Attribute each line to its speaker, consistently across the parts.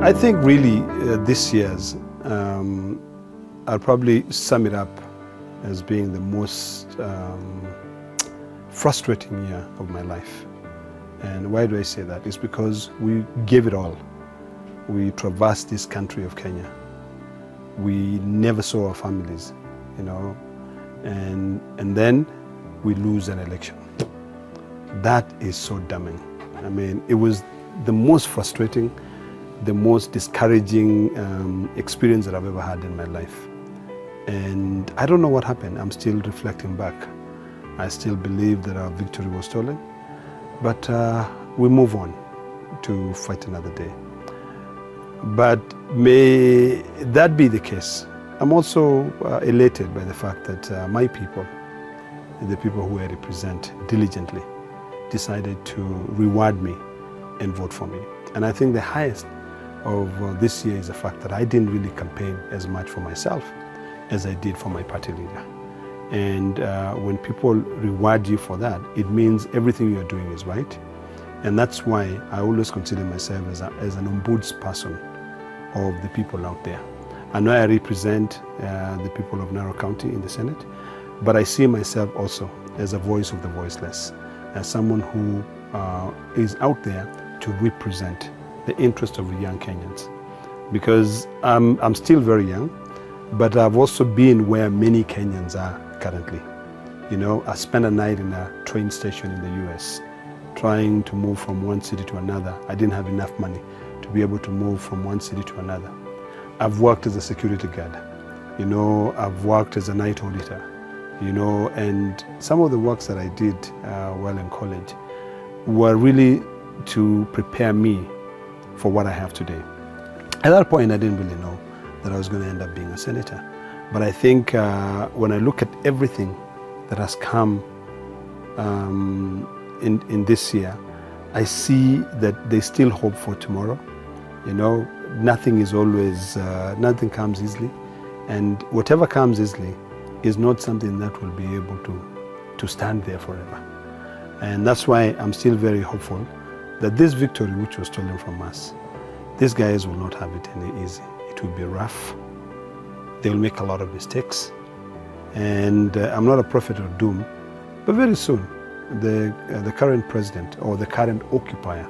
Speaker 1: I think really this year's, I'll probably sum it up as being the most frustrating year of my life. And why do I say that? It's because we gave it all. We traversed this country of Kenya. We never saw our families, you know, and then we lose an election. That is so damning. I mean, it was the most frustrating, the most discouraging experience that I've ever had in my life. And I don't know what happened. I'm still reflecting back. I still believe that our victory was stolen, but we move on to fight another day. But may that be the case. I'm also elated by the fact that my people, the people who I represent diligently, decided to reward me and vote for me. And I think the highest of this year is the fact that I didn't really campaign as much for myself as I did for my party leader. And when people reward you for that, it means everything you're doing is right. And that's why I always consider myself as an ombudsperson of the people out there. I know I represent the people of Narok County in the Senate, but I see myself also as a voice of the voiceless, as someone who is out there to represent the interest of the young Kenyans. Because I'm still very young, but I've also been where many Kenyans are currently. You know, I spent a night in a train station in the US, trying to move from one city to another. I didn't have enough money to be able to move from one city to another. I've worked as a security guard. You know, I've worked as a night auditor. You know, and some of the works that I did while in college were really to prepare me for what I have today. At that point, I didn't really know that I was going to end up being a senator. But I think when I look at everything that has come in this year, I see that there's still hope for tomorrow. You know, nothing is always, nothing comes easily. And whatever comes easily is not something that will be able to stand there forever. And that's why I'm still very hopeful that this victory which was stolen from us, these guys will not have it any easy. It will be rough. They will make a lot of mistakes. And I'm not a prophet of doom, but very soon, the current president or the current occupier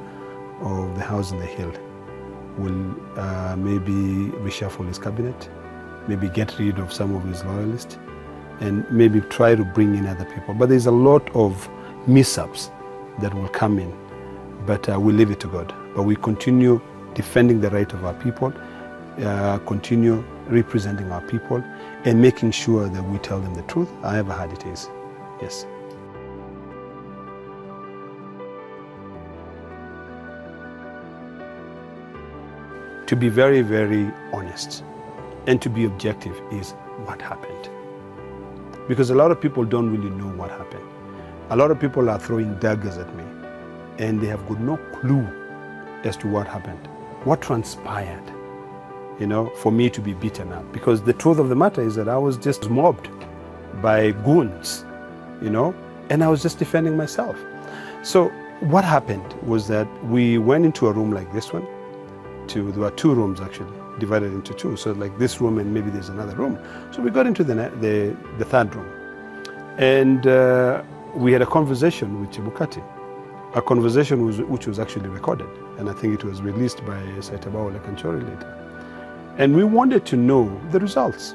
Speaker 1: of the House on the Hill will maybe reshuffle his cabinet, maybe get rid of some of his loyalists, and maybe try to bring in other people. But there's a lot of mishaps that will come in, but we leave it to God. But we continue defending the right of our people, continue representing our people, and making sure that we tell them the truth, however hard it is. Yes. To be very, very honest and to be objective is what happened. Because a lot of people don't really know what happened. A lot of people are throwing daggers at me and they have got no clue as to what happened, what transpired, you know, for me to be beaten up. Because the truth of the matter is that I was just mobbed by goons, you know, and I was just defending myself. So what happened was that we went into a room like this one. There were two rooms actually, divided into two. So like this room and maybe there's another room. So we got into the third room. And we had a conversation with Chebukati, a conversation which was actually recorded. And I think it was released by Ledama Ole Kina later. And we wanted to know the results,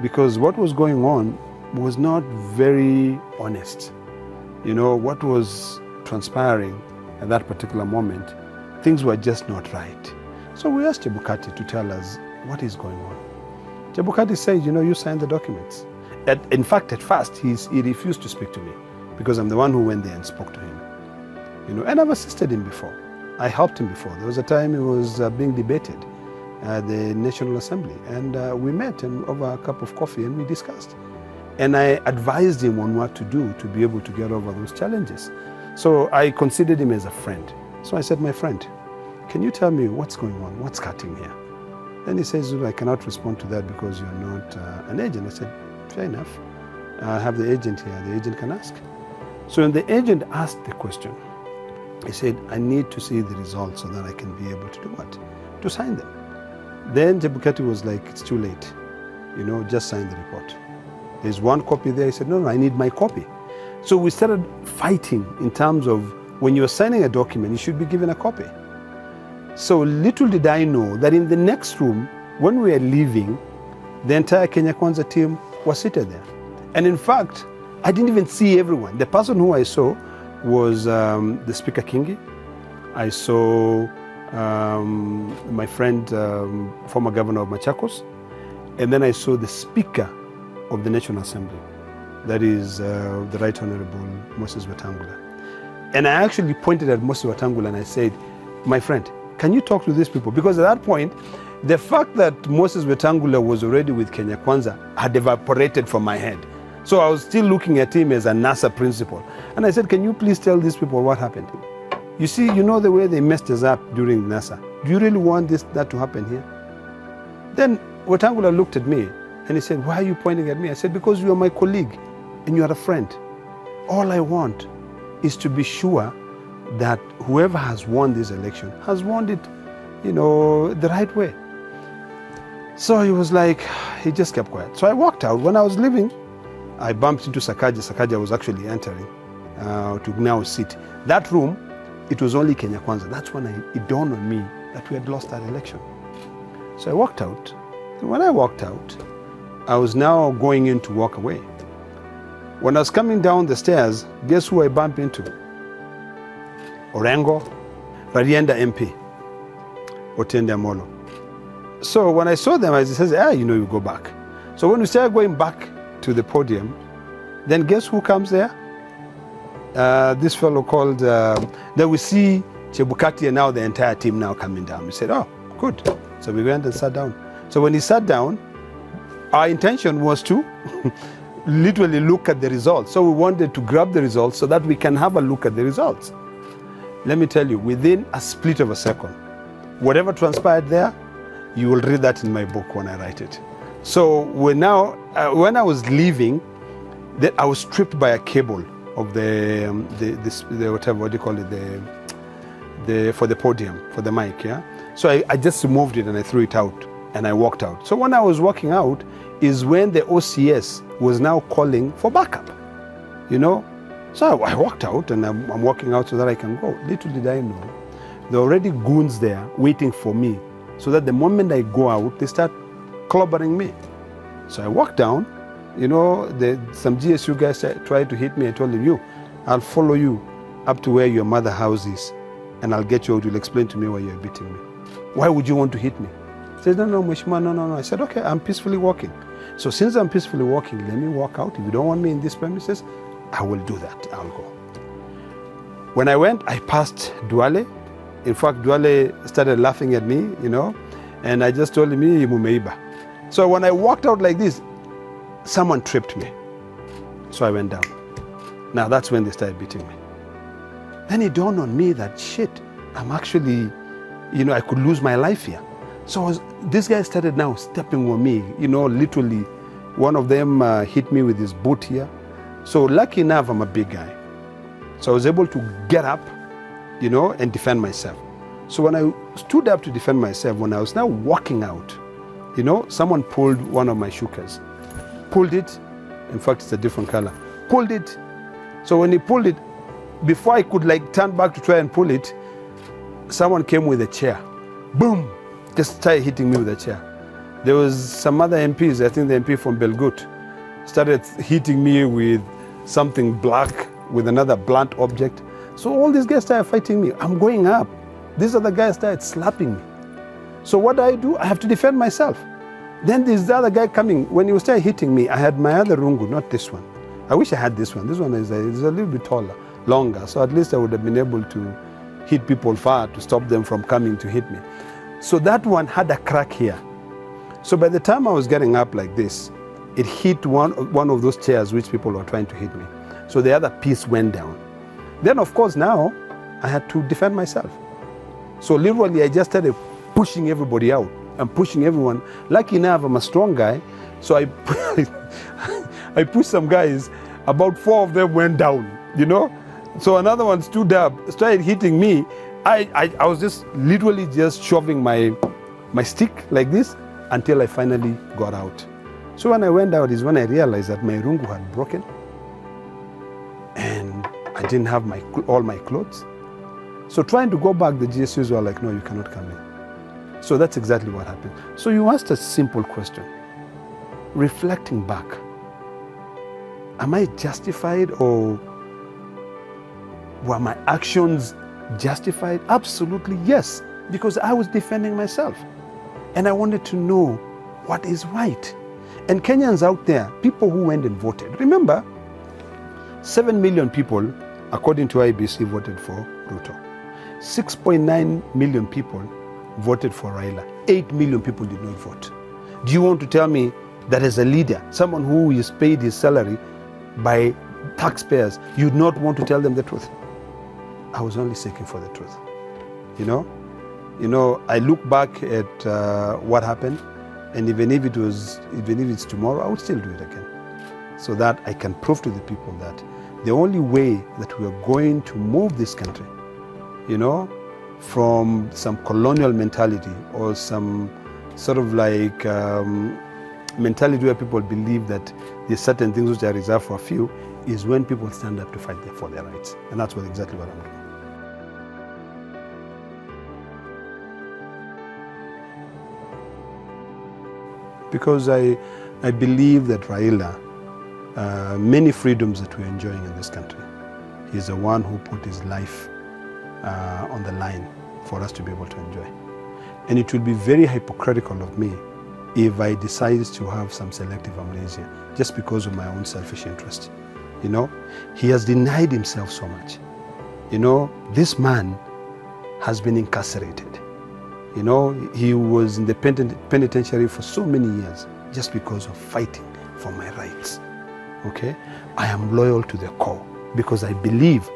Speaker 1: because what was going on was not very honest. You know, what was transpiring at that particular moment, things were just not right. So we asked Chebukati to tell us what is going on. Chebukati said, you know, you signed the documents. In fact, at first, he refused to speak to me because I'm the one who went there and spoke to him. You know, and I've assisted him before. I helped him before. There was a time he was being debated at the National Assembly, and we met him over a cup of coffee and we discussed. And I advised him on what to do to be able to get over those challenges. So I considered him as a friend. So I said, my friend, can you tell me what's going on? What's cutting here? Then he says, I cannot respond to that because you're not an agent. I said, fair enough. I have the agent here. The agent can ask. So when the agent asked the question, he said, I need to see the results so that I can be able to do what? to sign them. Then Chebukati was like, it's too late, just sign the report. There's one copy there. He said, no, I need my copy. So we started fighting in terms of when you're signing a document, you should be given a copy. So little did I know that in the next room, when we were leaving, the entire Kenya Kwanza team was seated there. And in fact, I didn't even see everyone. The person who I saw was the Speaker Kingi. I saw my friend, former governor of Machakos. And then I saw the Speaker of the National Assembly. That is the Right Honorable Moses Wetangula. And I actually pointed at Moses Wetangula and I said, my friend, can you talk to these people? Because at that point, the fact that Moses Wetangula was already with Kenya Kwanza had evaporated from my head. So I was still looking at him as a NASA principal. And I said, can you please tell these people what happened? You see, the way they messed us up during NASA. Do you really want that to happen here? Then Wetangula looked at me and he said, why are you pointing at me? I said, because you are my colleague and you are a friend. All I want is to be sure that whoever has won this election has won it, the right way. So he was like, he just kept quiet. So I walked out. When I was leaving, I bumped into Sakaja. Sakaja was actually entering to now sit. That room, it was only Kenya Kwanza. That's when it dawned on me that we had lost that election. So I walked out. And when I walked out, I was now going in to walk away. When I was coming down the stairs, guess who I bumped into? Orengo, Rarienda MP, Otende Amolo. So when I saw them, I said, you go back. So when we started going back to the podium, then guess who comes there? This fellow called, then we see Chebukati and now the entire team now coming down. We said, oh, good. So we went and sat down. So when he sat down, our intention was to literally look at the results. So we wanted to grab the results so that we can have a look at the results. Let me tell you, within a split of a second, whatever transpired there, you will read that in my book when I write it. So when I was leaving, I was stripped by a cable of the whatever, what do you call it, for the podium, for the mic, yeah? So I just removed it and I threw it out and I walked out. So when I was walking out is when the OCS was now calling for backup, So I walked out and I'm walking out so that I can go. Little did I know, there are already goons there waiting for me so that the moment I go out, they start clobbering me. So I walked down, some GSU guys tried to hit me. I told them, I'll follow you up to where your mother's house is and I'll get you out. You'll explain to me why you're beating me. Why would you want to hit me? He said, no, Mheshimiwa, no. I said, okay, I'm peacefully walking. So since I'm peacefully walking, let me walk out. If you don't want me in these premises, I will do that. I'll go. When I went, I passed Duale. In fact, Duale started laughing at me, and I just told him, Mumeiba. So when I walked out like this, someone tripped me. So I went down. Now that's when they started beating me. Then it dawned on me that, shit, I'm actually, I could lose my life here. So this guy started now stepping on me, literally. One of them hit me with his boot here. So lucky enough, I'm a big guy. So I was able to get up, and defend myself. So when I stood up to defend myself, when I was now walking out, someone pulled one of my shukas. Pulled it. In fact, it's a different color. Pulled it. So when he pulled it, before I could turn back to try and pull it, someone came with a chair. Boom! Just started hitting me with a chair. There was some other MPs, I think the MP from Belgut, started hitting me with something black, with another blunt object. So all these guys started fighting me. I'm going up. These other guys started slapping me. So what do? I have to defend myself. Then there's the other guy coming. When he started hitting me, I had my other rungu, not this one. I wish I had this one. This one is a little bit taller, longer. So at least I would have been able to hit people far to stop them from coming to hit me. So that one had a crack here. So by the time I was getting up like this, it hit one of those chairs which people were trying to hit me. So the other piece went down. Then of course now I had to defend myself. So literally I just started pushing everybody out and pushing everyone. Lucky enough, I'm a strong guy. So I pushed some guys, about 4 of them went down, So another one stood up, started hitting me. I was just literally just shoving my my stick like this until I finally got out. So when I went out is when I realized that my rungu had broken and I didn't have all my clothes. So trying to go back, the GSUs were like, no, you cannot come in. So that's exactly what happened. So you asked a simple question. Reflecting back, am I justified, or were my actions justified? Absolutely yes, because I was defending myself and I wanted to know what is right. And Kenyans out there, people who went and voted, remember, 7 million people, according to IBC, voted for Ruto. 6.9 million people voted for Raila. 8 million people did not vote. Do you want to tell me that as a leader, someone who is paid his salary by taxpayers, you'd not want to tell them the truth? I was only seeking for the truth. You know, I look back at what happened, and even if it's tomorrow, I would still do it again, so that I can prove to the people that the only way that we are going to move this country, from some colonial mentality or some sort of like mentality where people believe that there's certain things which are reserved for a few, is when people stand up to fight for their rights. And that's exactly what I'm doing. Because I believe that Raila, many freedoms that we're enjoying in this country, he's the one who put his life on the line for us to be able to enjoy. And it will be very hypocritical of me if I decide to have some selective amnesia just because of my own selfish interest. He has denied himself so much. This man has been incarcerated. He was in the penitentiary for so many years just because of fighting for my rights. Okay? I am loyal to the core because I believe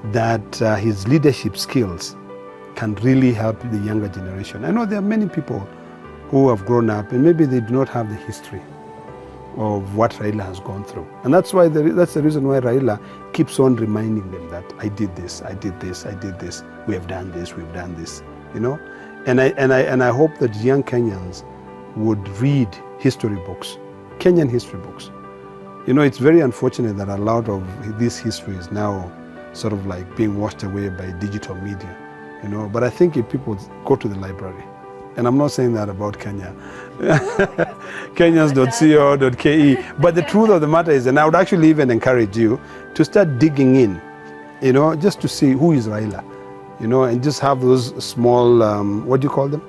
Speaker 1: that his leadership skills can really help the younger generation. I know there are many people who have grown up and maybe they do not have the history of what Raila has gone through. And that's the reason why Raila keeps on reminding them that I did this, I did this, I did this, we have done this, we've done this, And I hope that young Kenyans would read history books, Kenyan history books. It's very unfortunate that a lot of this history is now sort of like being washed away by digital media, But I think if people go to the library, and I'm not saying that about Kenya, Kenyans.co.ke, but the truth of the matter is, and I would actually even encourage you to start digging in, just to see who is Raila. And just have those small, what do you call them?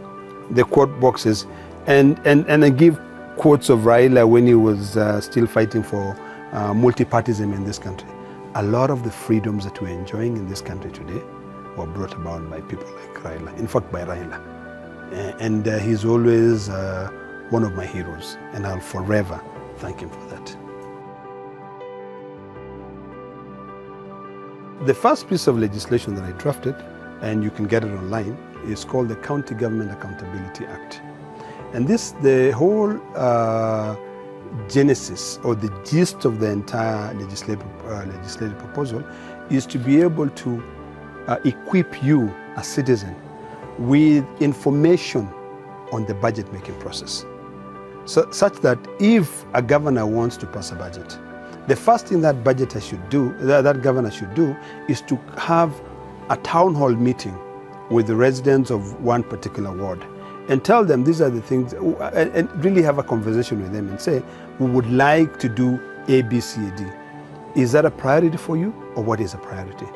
Speaker 1: The quote boxes, and I give quotes of Raila when he was still fighting for multipartyism in this country. A lot of the freedoms that we're enjoying in this country today were brought about by people like Raila, in fact by Raila. And he's always one of my heroes, and I'll forever thank him for that. The first piece of legislation that I drafted, and you can get it online, is called the County Government Accountability Act. And the whole genesis or the gist of the entire legislative proposal is to be able to equip you, a citizen, with information on the budget making process. Such that if a governor wants to pass a budget, the first thing that governor should do is to have a town hall meeting with the residents of one particular ward and tell them these are the things, and really have a conversation with them and say, we would like to do A, B, C, D. Is that a priority for you, or what is a priority?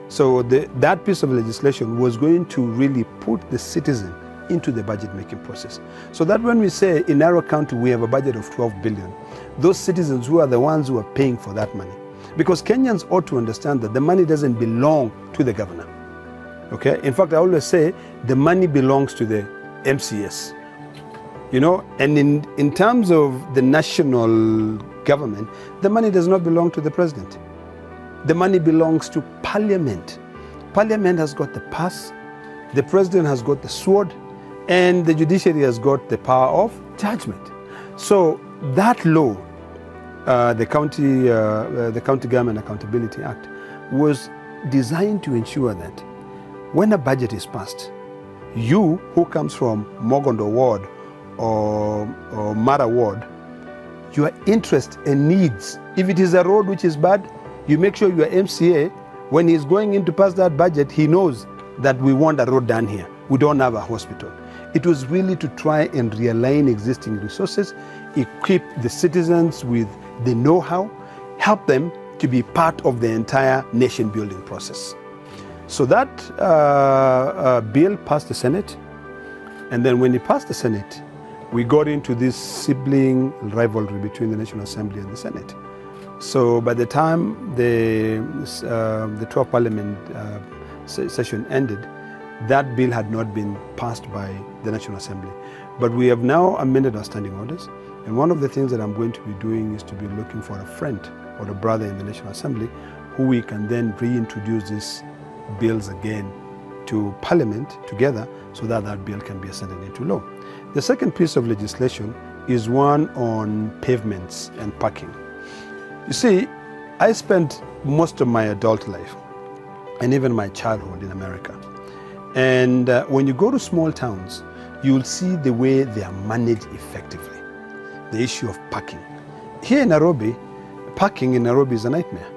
Speaker 1: So that piece of legislation was going to really put the citizen into the budget making process. So that when we say in Narok County we have a budget of 12 billion, those citizens who are the ones who are paying for that money. Because Kenyans ought to understand that the money doesn't belong to the governor. Okay? In fact, I always say the money belongs to the MCS. And in terms of the national government, the money does not belong to the president. The money belongs to Parliament. Parliament has got the purse, the president has got the sword, and the judiciary has got the power of judgment. So that law, the County Government Accountability Act, was designed to ensure that when a budget is passed, You who comes from Mogondo Ward or Mara Ward, your interest and needs, if it is a road which is bad, you make sure your MCA, when he's going in to pass that budget, he knows that we want a road done here. We don't have a hospital. It was really to try and realign existing resources, equip the citizens with the know-how, help them to be part of the entire nation-building process. So that bill passed the Senate, and then when it passed the Senate, we got into this sibling rivalry between the National Assembly and the Senate. So by the time the 12th Parliament session ended, that bill had not been passed by the National Assembly. But we have now amended our standing orders, and one of the things that I'm going to be doing is to be looking for a friend or a brother in the National Assembly who we can then reintroduce these bills again to Parliament together so that that bill can be ascended into law. The second piece of legislation is one on pavements and parking. You see, I spent most of my adult life and even my childhood in America. And when you go to small towns, you'll see the way they are managed effectively. The issue of parking. Here in Nairobi, parking in Nairobi is a nightmare.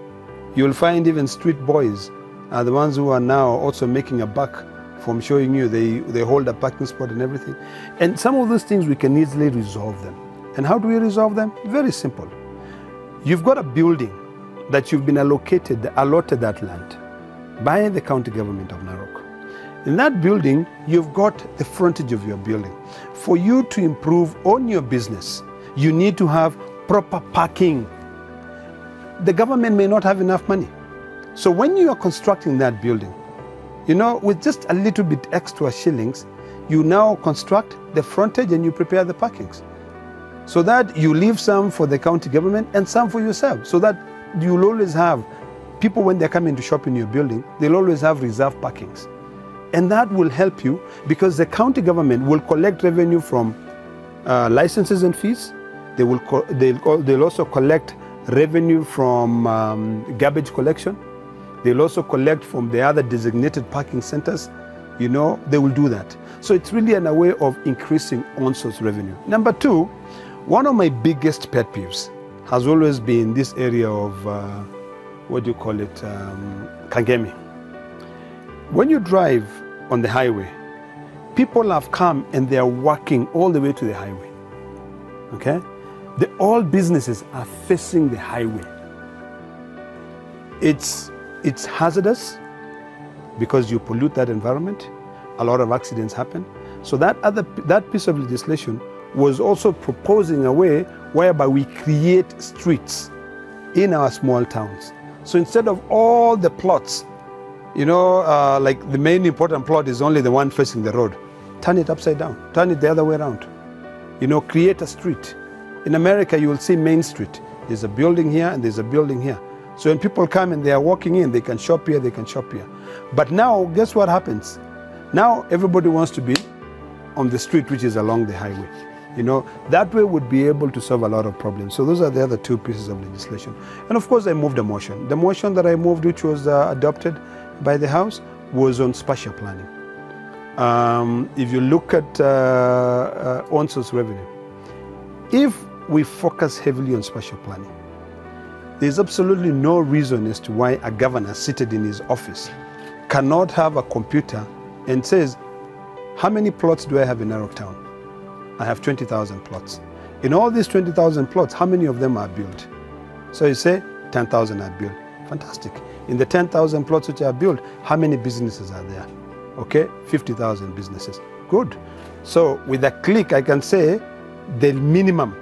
Speaker 1: You'll find even street boys are the ones who are now also making a buck from showing you they hold a parking spot and everything. And some of those things we can easily resolve them. And how do we resolve them? Very simple. You've got a building that you've been allotted that land by the county government of Narok. In that building, you've got the frontage of your building. For you to improve on your business, you need to have proper parking. The government may not have enough money. So when you are constructing that building, you know, with just a little bit extra shillings, you now construct the frontage and you prepare the parkings. So that you leave some for the county government and some for yourself. So that you'll always have people, when they're coming to shop in your building, they'll always have reserved parkings. And that will help you because the county government will collect revenue from licenses and fees. They'll also collect revenue from garbage collection. They'll also collect from the other designated parking centers. You know, they will do that. So it's really a way of increasing on-source revenue. Number two, one of my biggest pet peeves has always been this area of, Kangemi. When you drive on the highway, people have come and they are walking all the way to the highway, okay? All businesses are facing the highway. It's hazardous because you pollute that environment. A lot of accidents happen. So that piece of legislation was also proposing a way whereby we create streets in our small towns. So instead of all the plots, you know, like the main important plot is only the one facing the road, turn it upside down, turn it the other way around. You know, create a street. In America, you will see Main Street. There's a building here and there's a building here. So when people come and they are walking in, they can shop here, they can shop here. But now, guess what happens? Now everybody wants to be on the street which is along the highway. You know, that way would be able to solve a lot of problems. So those are the other two pieces of legislation. And of course, I moved a motion. The motion that I moved, which was adopted by the House, was on spatial planning. If you look at on-source revenue, if we focus heavily on spatial planning, there's absolutely no reason as to why a governor seated in his office cannot have a computer and says, how many plots do I have in Narok town? I have 20,000 plots. In all these 20,000 plots, how many of them are built? So you say 10,000 are built. Fantastic. In the 10,000 plots which are built, how many businesses are there? Okay, 50,000 businesses. Good. So with a click, I can say the minimum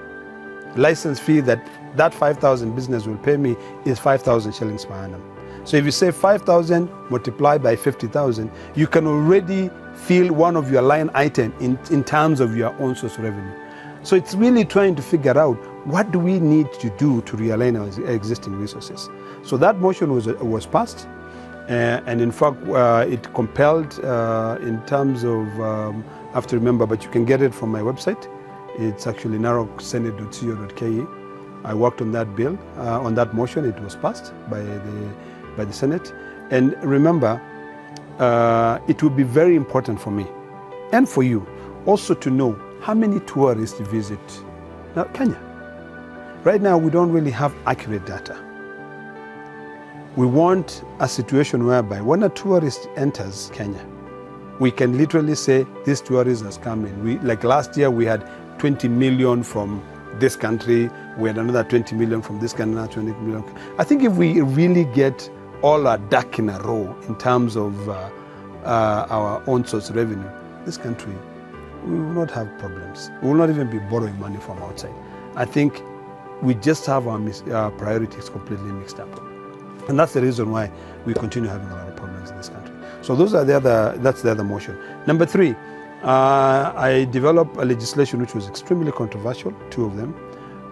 Speaker 1: license fee that 5,000 business will pay me is 5,000 shillings per annum. So if you say 5,000 multiplied by 50,000, you can already feel one of your line item in terms of your own source revenue. So it's really trying to figure out what do we need to do to realign our existing resources. So that motion was passed, and in fact it compelled in terms of, I have to remember, but you can get it from my website. It's actually naroksenate.co.ke. I worked on that bill, on that motion. It was passed by the Senate. And remember, it will be very important for me and for you also to know how many tourists visit Kenya. Right now, we don't really have accurate data. We want a situation whereby when a tourist enters Kenya, we can literally say this tourist has come in. Like last year, we had 20 million from this country. We had another 20 million from this country, another 20 million. I think if we really get all our duck in a row in terms of our own source revenue, this country, we will not have problems. We will not even be borrowing money from outside. I think we just have our priorities completely mixed up. And that's the reason why we continue having a lot of problems in this country. So that's the other motion. Number 3, I developed a legislation which was extremely controversial, 2 of them.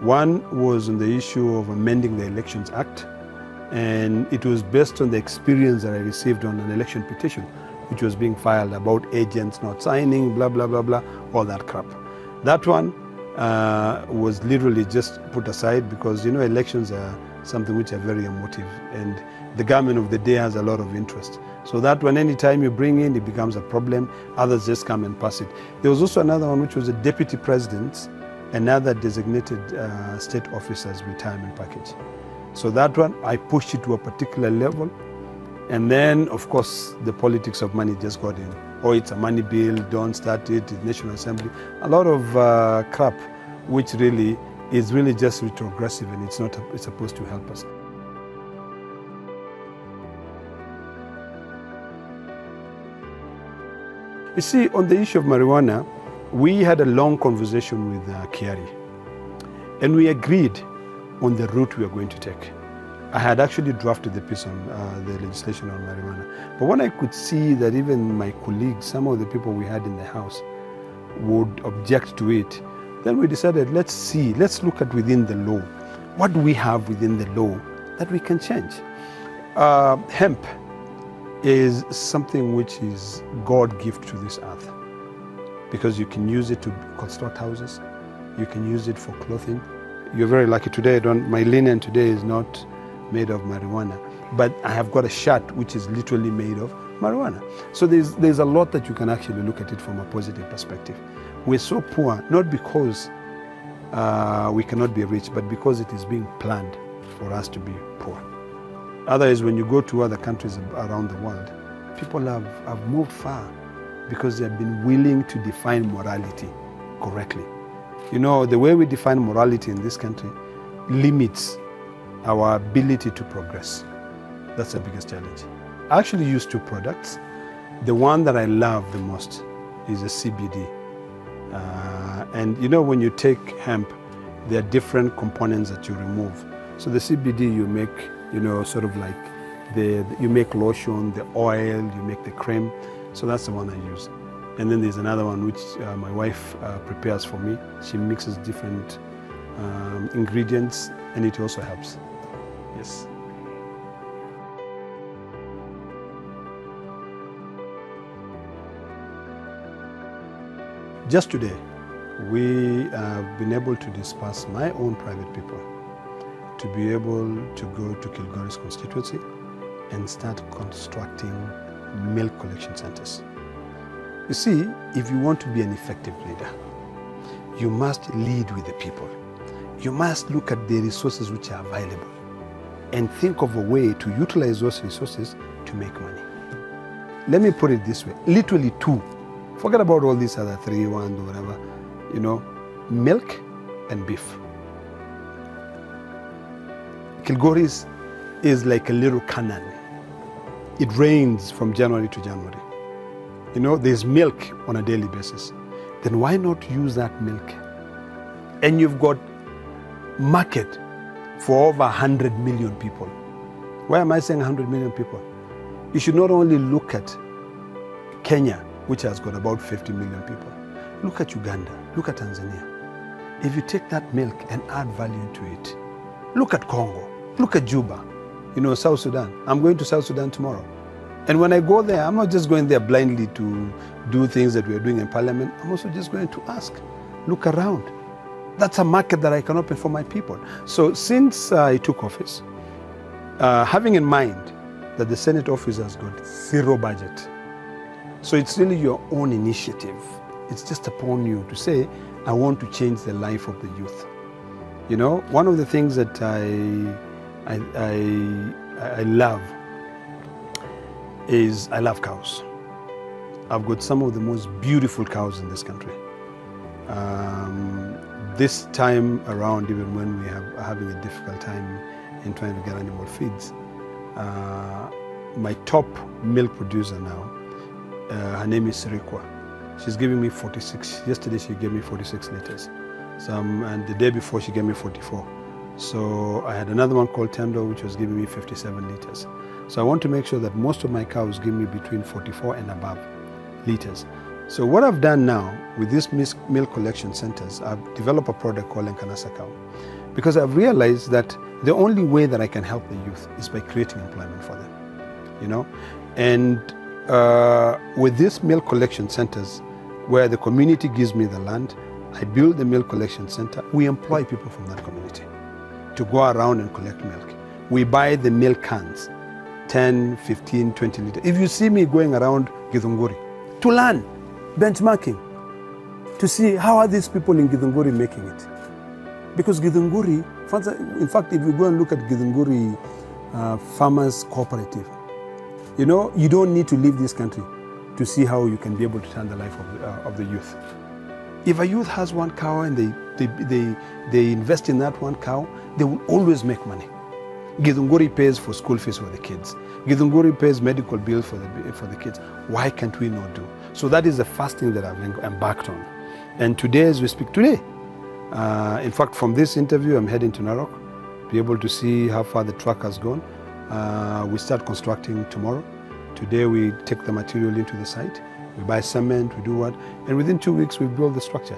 Speaker 1: One was on the issue of amending the Elections Act, and it was based on the experience that I received on an election petition, which was being filed about agents not signing, blah, blah, blah, blah, all that crap. That one was literally just put aside because, elections are something which are very emotive, and the government of the day has a lot of interest. So that one, anytime you bring in, it becomes a problem. Others just come and pass it. There was also another one which was a deputy president and other designated state officers retirement package. So that one, I pushed it to a particular level. And then, of course, the politics of money just got in. Oh, it's a money bill, don't start it, it's National Assembly. A lot of crap, which really is really just retrogressive, and it's supposed to help us. You see, on the issue of marijuana, we had a long conversation with Kiari, and we agreed on the route we are going to take. I had actually drafted the piece on the legislation on marijuana. But when I could see that even my colleagues, some of the people we had in the house, would object to it, then we decided, let's look at within the law. What do we have within the law that we can change? Hemp is something which is God gift to this earth, because you can use it to construct houses, you can use it for clothing. You're very lucky today, my linen today is not made of marijuana, but I have got a shirt which is literally made of marijuana. So there's a lot that you can actually look at it from a positive perspective. We're so poor, not because we cannot be rich, but because it is being planned for us to be poor. Otherwise, when you go to other countries around the world, people have moved far because they have been willing to define morality correctly. The way we define morality in this country limits our ability to progress. That's the biggest challenge. I actually use 2 products. The one that I love the most is a CBD. And when you take hemp, there are different components that you remove. So the CBD you make, sort of like you make lotion, the oil, you make the cream. So that's the one I use. And then there's another one which my wife prepares for me. She mixes different ingredients, and it also helps. Yes. Just today, we have been able to disperse my own private people to be able to go to Kilgore's constituency and start constructing milk collection centers. You see, if you want to be an effective leader, you must lead with the people. You must look at the resources which are available and think of a way to utilize those resources to make money. Let me put it this way, literally 2. Forget about all these other 3, 1, or whatever, milk and beef. Kilgore's is like a little Canaan. It rains from January to January. There's milk on a daily basis. Then why not use that milk? And you've got market for over 100 million people. Why am I saying 100 million people? You should not only look at Kenya, which has got about 50 million people. Look at Uganda, look at Tanzania. If you take that milk and add value to it, look at Congo, look at Juba, South Sudan. I'm going to South Sudan tomorrow. And when I go there, I'm not just going there blindly to do things that we're doing in Parliament. I'm also just going to ask, look around. That's a market that I can open for my people. So since I took office, having in mind that the Senate office has got 0 budget, So it's really your own initiative. It's just upon you to say, I want to change the life of the youth. You know, one of the things that I love is I love cows. I've got some of the most beautiful cows in this country. This time around, even when we are having a difficult time in trying to get animal feeds, my top milk producer now, her name is Sirikwa. She's giving me 46. Yesterday she gave me 46 liters. And the day before she gave me 44. So I had another one called Tendo, which was giving me 57 liters. So I want to make sure that most of my cows give me between 44 and above liters. So what I've done now with these milk collection centers, I've developed a product called Nkanasa Cow, because I've realized that the only way that I can help the youth is by creating employment for them, you know. And with these milk collection centers, where the community gives me the land, I build the milk collection center. We employ people from that community to go around and collect milk. We buy the milk cans, 10, 15, 20 liters. If you see me going around Githunguri, to learn, benchmarking, to see how are these people in Githunguri making it. Because Githunguri, in fact, if you go and look at Githunguri Farmers Cooperative, you know, you don't need to leave this country to see how you can be able to turn the life of the youth. If a youth has one cow and they invest in that one cow, they will always make money. Githunguri pays for school fees for the kids. Githunguri pays medical bills for the kids. Why can't we not do? So that is the first thing that I've embarked on. And today, as we speak today, in fact, from this interview, I'm heading to Narok to be able to see how far the truck has gone. We start constructing tomorrow. Today, we take the material into the site. We buy cement, we do what, and within 2 weeks, we build the structure.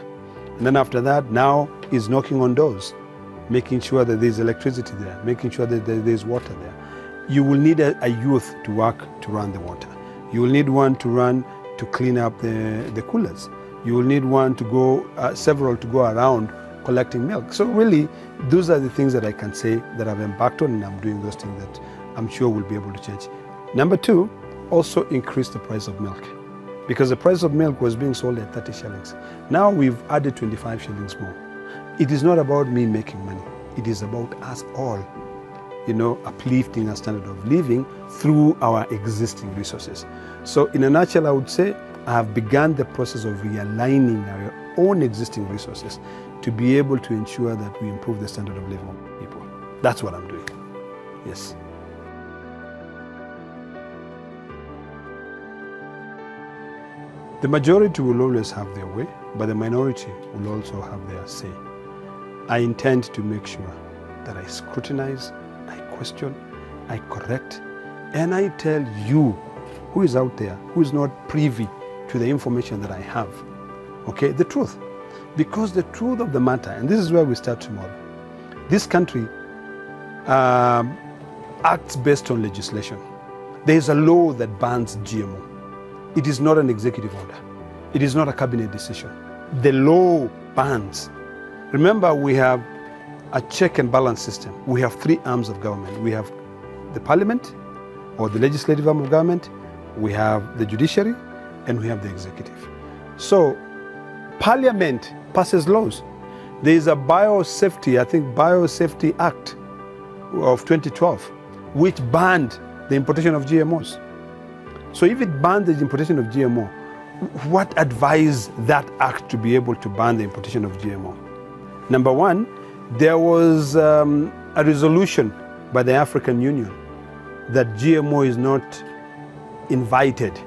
Speaker 1: And then after that, now is knocking on doors, making sure that there's electricity there, making sure that there's water there. You will need a youth to work to run the water. You will need one to run to clean up the coolers. You will need one to go, several to go around collecting milk. So really, those are the things that I can say that I've embarked on, and I'm doing those things that I'm sure will be able to change. Number two, also increase the price of milk. Because the price of milk was being sold at 30 shillings. Now we've added 25 shillings more. It is not about me making money. It is about us all, you know, uplifting our standard of living through our existing resources. So in a nutshell, I would say I have begun the process of realigning our own existing resources to be able to ensure that we improve the standard of living of people. That's what I'm doing. Yes. The majority will always have their way, but the minority will also have their say. I intend to make sure that I scrutinize, I question, I correct, and I tell you who is out there, who is not privy to the information that I have, okay, the truth. Because the truth of the matter, and this is where we start tomorrow, this country acts based on legislation. There is a law that bans GMO. It is not an executive order. It is not a cabinet decision. The law bans. Remember, we have a check and balance system. We have three arms of government. We have the parliament, or the legislative arm of government, we have the judiciary, and we have the executive. So, parliament passes laws. There is a Biosafety Act of 2012, which banned the importation of GMOs. So if it banned the importation of GMO, what advised that act to be able to ban the importation of GMO? Number one, there was a resolution by the African Union that GMO is not invited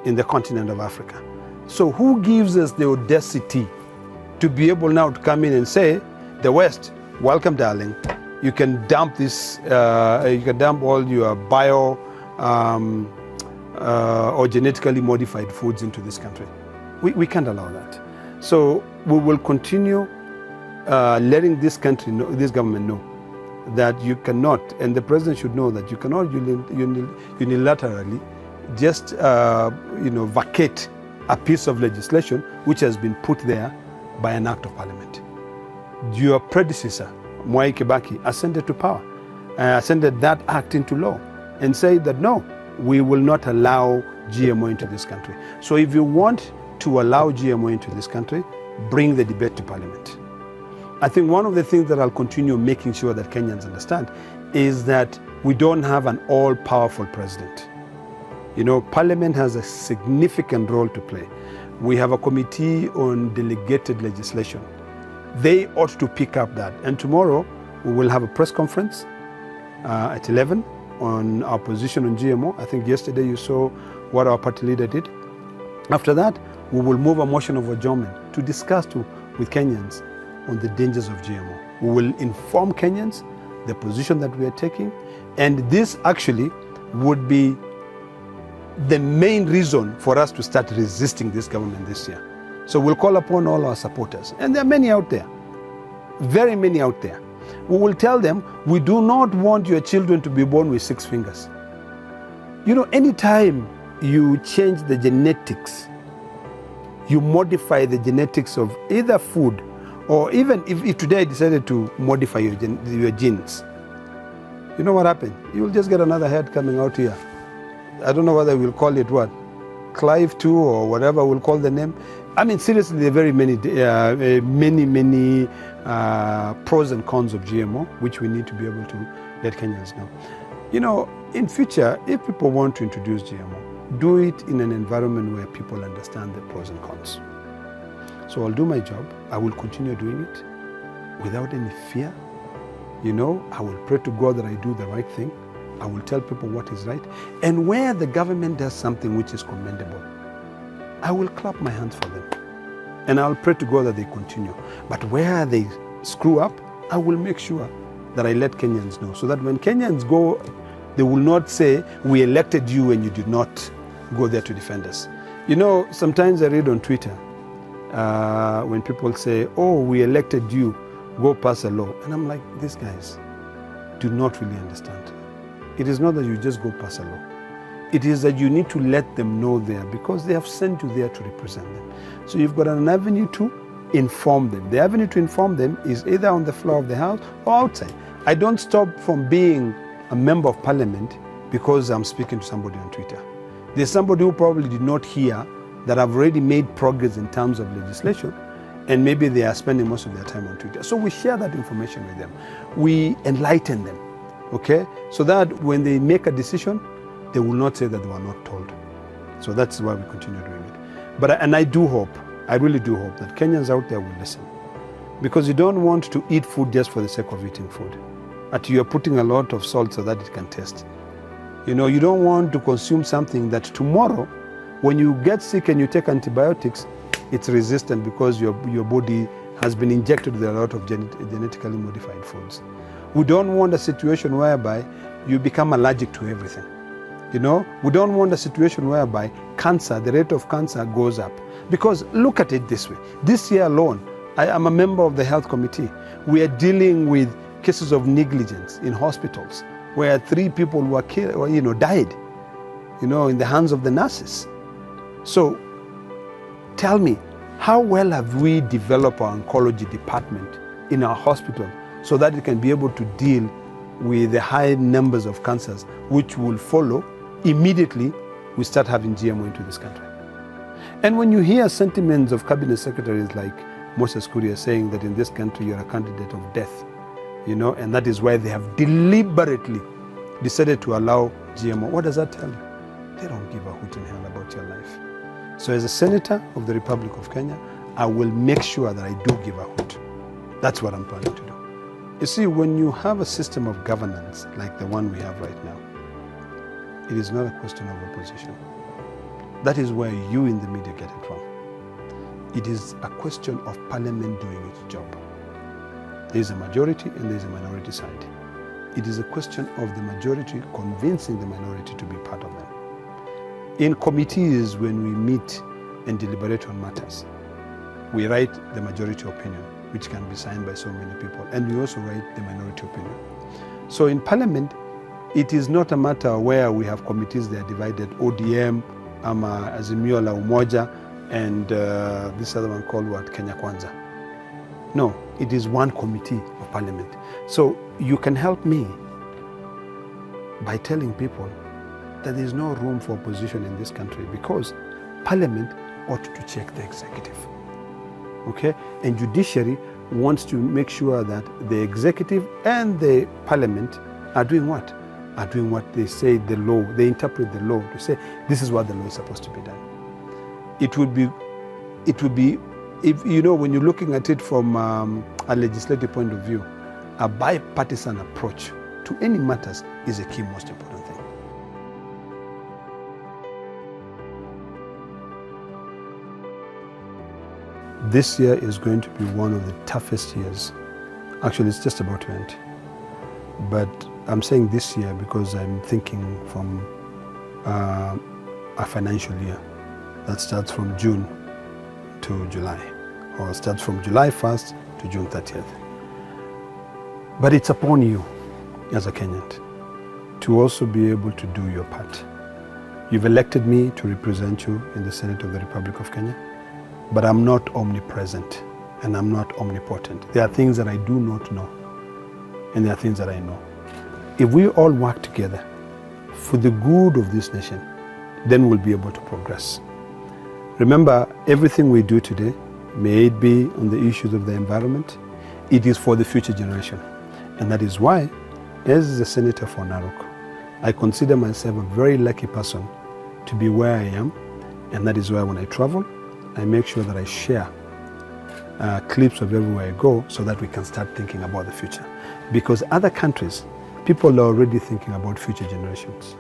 Speaker 1: in the continent of Africa. So who gives us the audacity to be able now to come in and say, the West, welcome darling, you can dump this, you can dump all your bio or genetically modified foods into this country. We can't allow that. So we will continue letting this country know, this government know, that you cannot, and the president should know that you cannot unilaterally just vacate a piece of legislation which has been put there by an act of parliament. Your predecessor, Mwai Kibaki, ascended to power, ascended that act into law, and said that no, we will not allow GMO into this country. So if you want to allow GMO into this country, bring the debate to Parliament. I think one of the things that I'll continue making sure that Kenyans understand is that we don't have an all-powerful president. You know, Parliament has a significant role to play. We have a committee on delegated legislation. They ought to pick up that. And tomorrow, we will have a press conference at 11 on our position on GMO. I think yesterday you saw what our party leader did. After that, we will move a motion of adjournment to discuss with Kenyans on the dangers of GMO. We will inform Kenyans the position that we are taking, and this actually would be the main reason for us to start resisting this government this year. So we'll call upon all our supporters, and there are many out there, very many out there. We will tell them, we do not want your children to be born with 6 fingers. You know, anytime you change the genetics, you modify the genetics of either food, or even if today I decided to modify your genes, you know what happened? You'll just get another head coming out here. I don't know whether we'll call it what? Clive 2 or whatever we'll call the name. I mean, seriously, there are very many, many pros and cons of GMO, which we need to be able to let Kenyans know. You know, in future, if people want to introduce GMO, do it in an environment where people understand the pros and cons. So I'll do my job. I will continue doing it without any fear. You know, I will pray to God that I do the right thing. I will tell people what is right. And where the government does something which is commendable, I will clap my hands for them. And I'll pray to God that they continue. But where they screw up, I will make sure that I let Kenyans know. So that when Kenyans go, they will not say, we elected you and you did not go there to defend us. You know, sometimes I read on Twitter, when people say, oh, we elected you, go pass a law. And I'm like, these guys do not really understand. It is not that you just go pass a law. It is that you need to let them know there, because they have sent you there to represent them. So you've got an avenue to inform them. The avenue to inform them is either on the floor of the House or outside. I don't stop from being a member of Parliament because I'm speaking to somebody on Twitter. There's somebody who probably did not hear that I've already made progress in terms of legislation, and maybe they are spending most of their time on Twitter. So we share that information with them. We enlighten them, okay? So that when they make a decision, they will not say that they were not told. So that's why we continue doing it. And I do hope, I really do hope that Kenyans out there will listen. Because you don't want to eat food just for the sake of eating food. That you're putting a lot of salt so that it can taste. You know, you don't want to consume something that tomorrow, when you get sick and you take antibiotics, it's resistant because your body has been injected with a lot of genetically modified foods. We don't want a situation whereby you become allergic to everything. You know, we don't want a situation whereby cancer, the rate of cancer goes up. Because look at it this way. This year alone, I am a member of the health committee. We are dealing with cases of negligence in hospitals where 3 people were killed, or, died, in the hands of the nurses. So tell me, how well have we developed our oncology department in our hospital so that it can be able to deal with the high numbers of cancers which will follow immediately we start having GMO into this country? And when you hear sentiments of cabinet secretaries like Moses Kuria saying that in this country you're a candidate of death, and that is why they have deliberately decided to allow GMO, what does that tell you? They don't give a hoot in hell about your life. So as a senator of the Republic of Kenya, I will make sure that I do give a hoot. That's what I'm planning to do. You see, when you have a system of governance like the one we have right now, it is not a question of opposition. That is where you in the media get it wrong. It is a question of Parliament doing its job. There is a majority and there is a minority side. It is a question of the majority convincing the minority to be part of them. In committees, when we meet and deliberate on matters, we write the majority opinion, which can be signed by so many people, and we also write the minority opinion. So in Parliament, it is not a matter where we have committees that are divided, ODM, Azimio la Umoja, and this other one called what, Kenya Kwanza. No, it is one committee of Parliament. So you can help me by telling people that there is no room for opposition in this country because Parliament ought to check the executive. Okay? And judiciary wants to make sure that the executive and the Parliament are doing what? Are doing what they say the law, they interpret the law to say this is what the law is supposed to be done. It would be, if you know, when you're looking at it from a legislative point of view, a bipartisan approach to any matters is a key most important thing. This year is going to be one of the toughest years. Actually, it's just about to end. But I'm saying this year because I'm thinking from a financial year that starts from June to July, or starts from July 1st to June 30th. But it's upon you as a Kenyan to also be able to do your part. You've elected me to represent you in the Senate of the Republic of Kenya, but I'm not omnipresent and I'm not omnipotent. There are things that I do not know, and there are things that I know. If we all work together for the good of this nation, then we'll be able to progress. Remember, everything we do today, may it be on the issues of the environment, it is for the future generation. And that is why, as a senator for Narok, I consider myself a very lucky person to be where I am. And that is why when I travel, I make sure that I share clips of everywhere I go so that we can start thinking about the future. Because other countries, people are already thinking about future generations.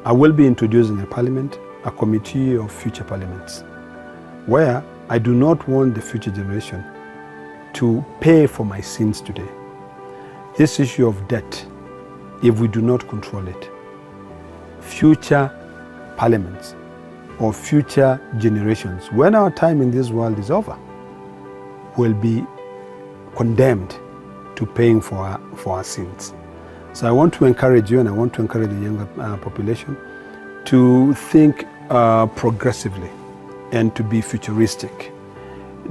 Speaker 1: I will be introducing a parliament, a committee of future parliaments, where I do not want the future generation to pay for my sins today. This issue of debt, if we do not control it, future parliaments or future generations, when our time in this world is over, will be condemned to paying for our sins. So I want to encourage you, and I want to encourage the younger population to think progressively and to be futuristic.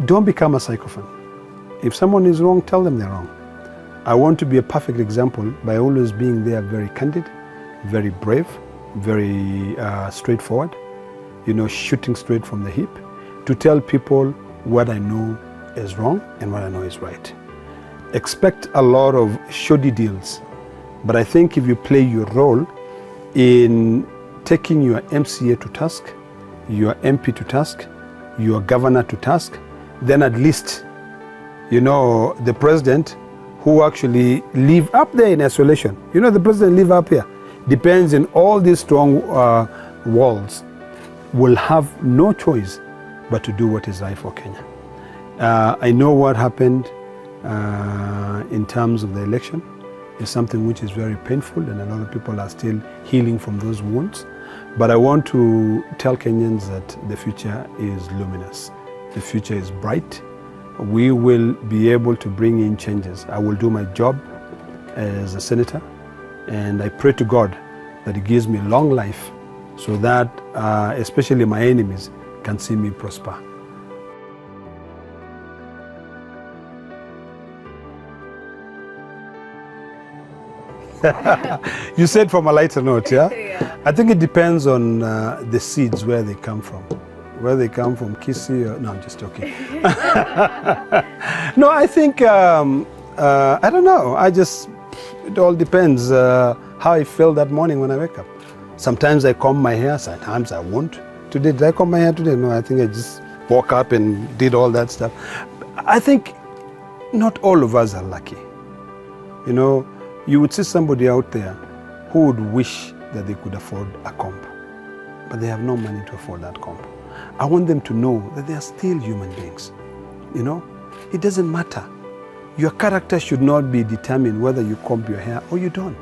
Speaker 1: Don't become a sycophant. If someone is wrong, tell them they're wrong. I want to be a perfect example by always being there, very candid, very brave, very straightforward, you know, shooting straight from the hip, to tell people what I know is wrong and what I know is right. Expect a lot of shoddy deals, but I think if you play your role in taking your MCA to task, your MP to task, your governor to task, then at least, you know, the president who actually live up there in isolation, you know, the president live up here, depends on all these strong walls, will have no choice but to do what is right for Kenya. I know what happened in terms of the election is something which is very painful, and a lot of people are still healing from those wounds. But I want to tell Kenyans that the future is luminous. The future is bright. We will be able to bring in changes. I will do my job as a senator, and I pray to God that He gives me long life so that especially my enemies can see me prosper. You said from a lighter note, yeah?
Speaker 2: Yeah.
Speaker 1: I think it depends on the seeds, where they come from. Where they come from, Kisii, or, no, I'm just joking. No, I think, I don't know. It all depends how I feel that morning when I wake up. Sometimes I comb my hair, sometimes I won't. Today, did I comb my hair today? No, I think I just woke up and did all that stuff. I think not all of us are lucky. You know, you would see somebody out there who would wish that they could afford a comb, but they have no money to afford that comb. I want them to know that they are still human beings. You know, it doesn't matter. Your character should not be determined whether you comb your hair or you don't.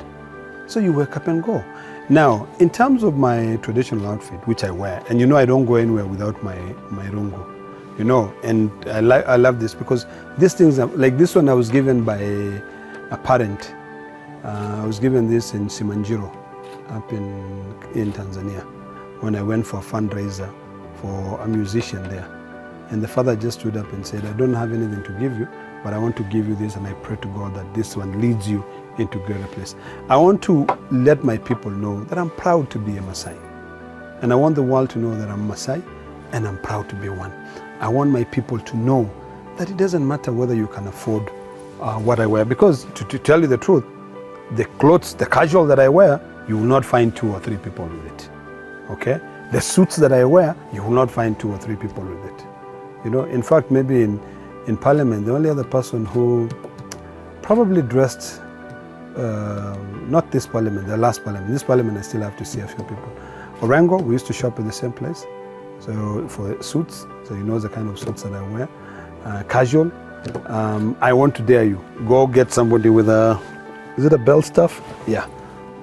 Speaker 1: So you wake up and go. Now, in terms of my traditional outfit, which I wear, and you know I don't go anywhere without my rungu, you know, and I love this because these things, like this one I was given by a parent. I was given this in Simanjiro, up in Tanzania, when I went for a fundraiser for a musician there. And the father just stood up and said, I don't have anything to give you, but I want to give you this, and I pray to God that this one leads you into greater place. I want to let my people know that I'm proud to be a Maasai. And I want the world to know that I'm Maasai and I'm proud to be one. I want my people to know that it doesn't matter whether you can afford what I wear, because to tell you the truth, the clothes, the casual that I wear, you will not find 2 or 3 people with it, okay? The suits that I wear, you will not find 2 or 3 people with it. You know, in fact, maybe in Parliament, the only other person who probably dressed, not this Parliament, the last Parliament. This Parliament, I still have to see a few people. Orengo, we used to shop in the same place. So for suits, so he knows the kind of suits that I wear. Casual, I want to dare you. Go get somebody with a, is it a belt stuff? Yeah.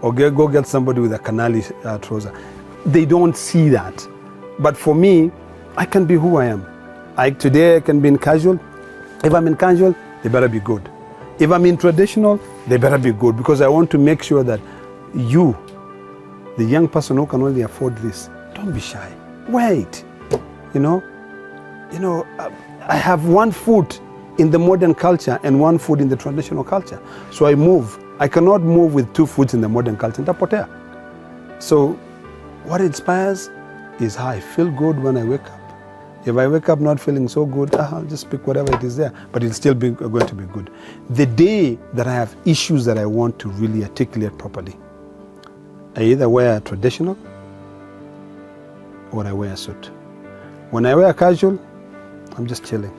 Speaker 1: Or go get somebody with a canali trouser. They don't see that. But for me, I can be who I am. Today I can be in casual. If I'm in casual, they better be good. If I'm in traditional, they better be good, because I want to make sure that you, the young person who can only afford this, don't be shy. Wait, you know, I have one foot in the modern culture and one foot in the traditional culture. So I move. I cannot move with 2 foots in the modern culture. So what inspires is how I feel good when I wake up. If I wake up not feeling so good, I'll just pick whatever it is there, but it'll still be going to be good. The day that I have issues that I want to really articulate properly, I either wear traditional or I wear a suit. When I wear casual, I'm just chilling.